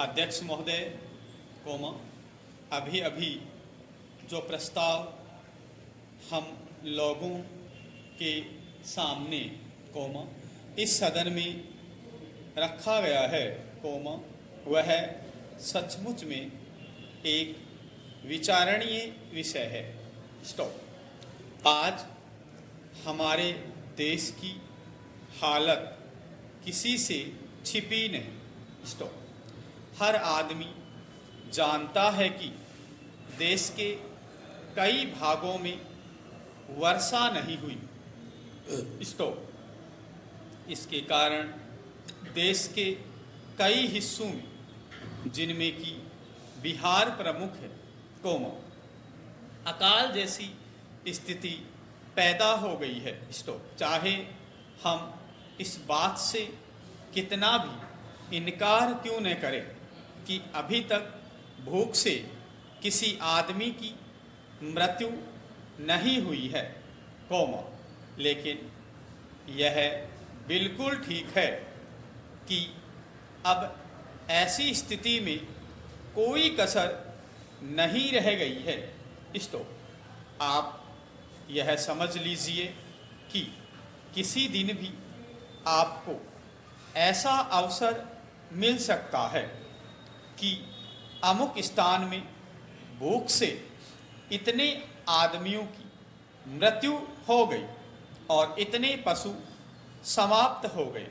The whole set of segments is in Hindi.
अध्यक्ष महोदय अभी अभी जो प्रस्ताव हम लोगों के सामने इस सदन में रखा गया है वह सचमुच में एक विचारणीय विषय है। आज हमारे देश की हालत किसी से छिपी नहीं। हर आदमी जानता है कि देश के कई भागों में वर्षा नहीं हुई। इसके कारण देश के कई हिस्सों में, जिनमें कि बिहार प्रमुख है, अकाल जैसी स्थिति पैदा हो गई है। चाहे हम इस बात से कितना भी इनकार क्यों न करें कि अभी तक भूख से किसी आदमी की मृत्यु नहीं हुई है, लेकिन यह बिल्कुल ठीक है कि अब ऐसी स्थिति में कोई कसर नहीं रह गई है। आप यह समझ लीजिए कि किसी दिन भी आपको ऐसा अवसर मिल सकता है कि अमुक स्थान में भूख से इतने आदमियों की मृत्यु हो गई और इतने पशु समाप्त हो गए।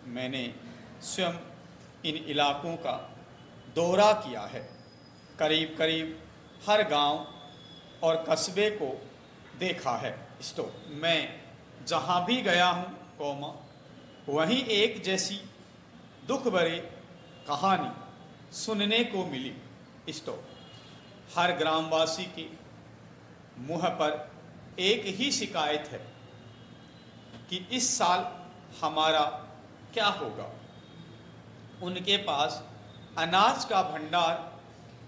मैंने स्वयं इन इलाकों का दौरा किया है। करीब करीब हर गांव और कस्बे को देखा है। मैं जहां भी गया हूं वहीं एक जैसी दुख भरी कहानी सुनने को मिली। हर ग्रामवासी के मुंह पर एक ही शिकायत है कि इस साल हमारा क्या होगा। उनके पास अनाज का भंडार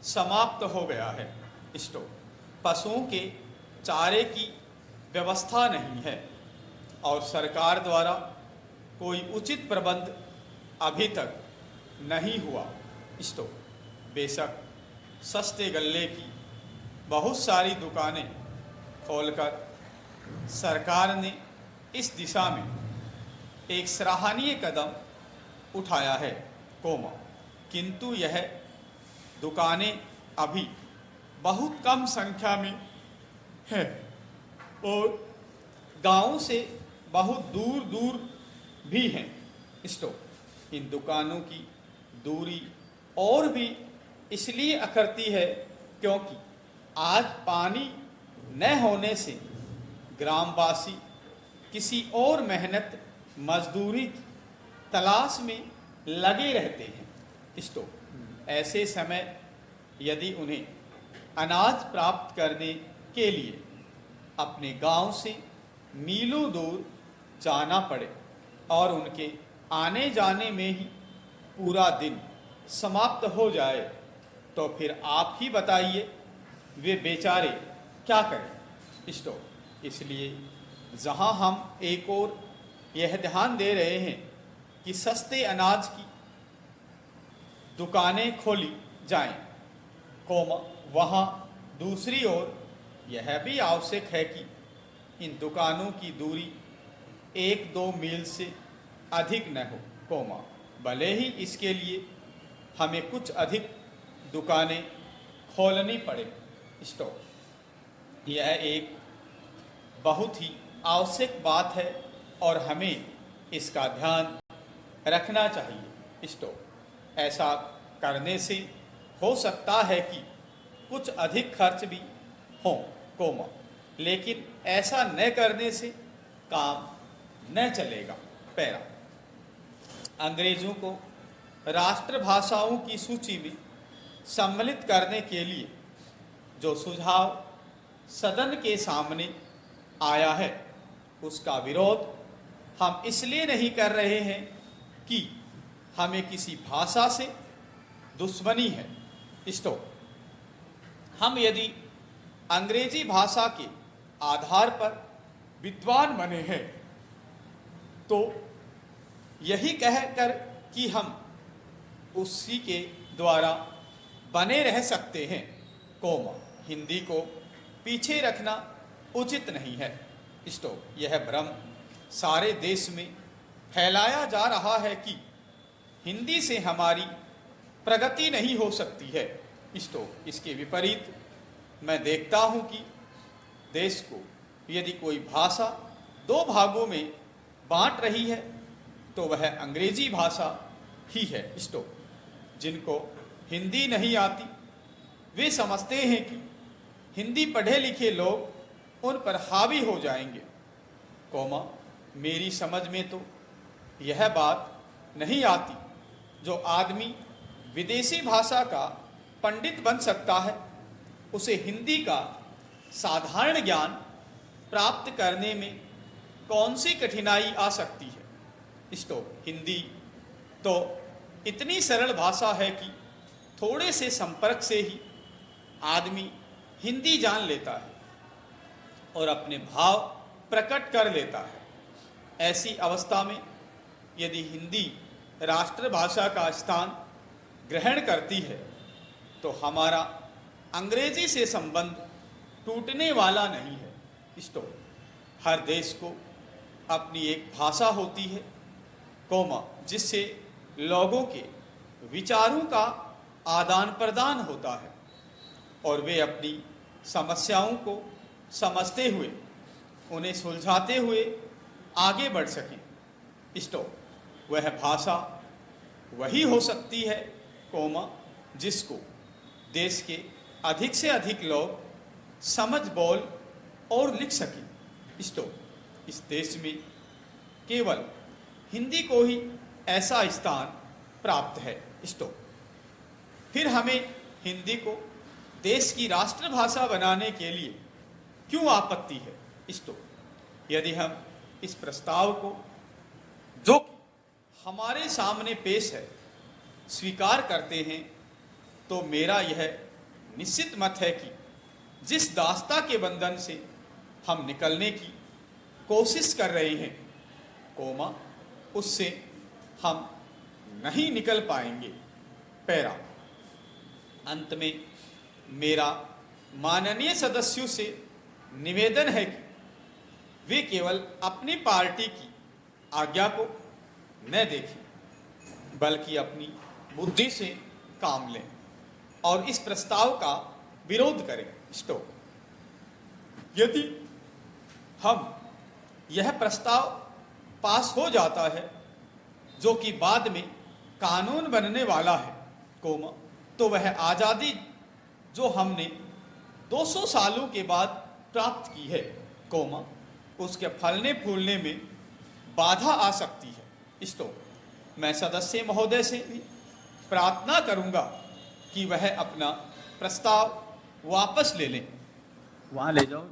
समाप्त हो गया है। पशुओं के चारे की व्यवस्था नहीं है और सरकार द्वारा कोई उचित प्रबंध अभी तक नहीं हुआ। बेशक सस्ते गल्ले की बहुत सारी दुकानें खोलकर सरकार ने इस दिशा में एक सराहनीय कदम उठाया है, किंतु यह दुकानें अभी बहुत कम संख्या में हैं और गांवों से बहुत दूर दूर भी हैं। इन दुकानों की दूरी और भी इसलिए अखरती है क्योंकि आज पानी न होने से ग्रामवासी किसी और मेहनत मजदूरी की तलाश में लगे रहते हैं। ऐसे समय यदि उन्हें अनाज प्राप्त करने के लिए अपने गांव से मीलों दूर जाना पड़े और उनके आने जाने में ही पूरा दिन समाप्त हो जाए तो फिर आप ही बताइए वे बेचारे क्या करें। इसलिए जहां हम एक और यह ध्यान दे रहे हैं कि सस्ते अनाज की दुकानें खोली जाएं, वहां दूसरी ओर यह भी आवश्यक है कि इन दुकानों की दूरी 1-2 मील से अधिक न हो, भले ही इसके लिए हमें कुछ अधिक दुकानें खोलनी पड़े। यह एक बहुत ही आवश्यक बात है और हमें इसका ध्यान रखना चाहिए। ऐसा करने से हो सकता है कि कुछ अधिक खर्च भी हो, लेकिन ऐसा न करने से काम न चलेगा। अंग्रेजों को राष्ट्रभाषाओं की सूची में सम्मिलित करने के लिए जो सुझाव सदन के सामने आया है उसका विरोध हम इसलिए नहीं कर रहे हैं कि हमें किसी भाषा से दुश्मनी है। हम यदि अंग्रेजी भाषा के आधार पर विद्वान बने हैं तो यही कहकर कि हम उसी के द्वारा बने रह सकते हैं, कोमा हिंदी को पीछे रखना उचित नहीं है। यह भ्रम सारे देश में फैलाया जा रहा है कि हिंदी से हमारी प्रगति नहीं हो सकती है। इसके विपरीत मैं देखता हूं कि देश को यदि कोई भाषा दो भागों में बांट रही है तो वह अंग्रेजी भाषा ही है। जिनको हिंदी नहीं आती वे समझते हैं कि हिंदी पढ़े लिखे लोग उन पर हावी हो जाएंगे, मेरी समझ में तो यह बात नहीं आती। जो आदमी विदेशी भाषा का पंडित बन सकता है उसे हिंदी का साधारण ज्ञान प्राप्त करने में कौन सी कठिनाई आ सकती है। हिंदी तो इतनी सरल भाषा है कि थोड़े से संपर्क से ही आदमी हिंदी जान लेता है और अपने भाव प्रकट कर लेता है। ऐसी अवस्था में यदि हिंदी राष्ट्रभाषा का स्थान ग्रहण करती है तो हमारा अंग्रेजी से संबंध टूटने वाला नहीं है। हर देश को अपनी एक भाषा होती है, जिससे लोगों के विचारों का आदान प्रदान होता है और वे अपनी समस्याओं को समझते हुए उन्हें सुलझाते हुए आगे बढ़ सकें। वह भाषा वही हो सकती है, जिसको देश के अधिक से अधिक लोग समझ बोल और लिख सकें। इस देश में केवल हिंदी को ही ऐसा स्थान प्राप्त है। फिर हमें हिंदी को देश की राष्ट्रभाषा बनाने के लिए क्यों आपत्ति है। यदि हम इस प्रस्ताव को जो हमारे सामने पेश है स्वीकार करते हैं तो मेरा यह निश्चित मत है कि जिस दास्ता के बंधन से हम निकलने की कोशिश कर रहे हैं, उससे हम नहीं निकल पाएंगे। पैरा अंत में मेरा माननीय सदस्यों से निवेदन है कि वे केवल अपनी पार्टी की आज्ञा को न देखें बल्कि अपनी बुद्धि से काम लें और इस प्रस्ताव का विरोध करें। यदि हम यह प्रस्ताव पास हो जाता है जो कि बाद में कानून बनने वाला है, तो वह आज़ादी जो हमने 200 सालों के बाद प्राप्त की है, उसके फलने फूलने में बाधा आ सकती है। मैं सदस्य महोदय से भी प्रार्थना करूंगा कि वह अपना प्रस्ताव वापस ले लें। वहाँ ले जाओ।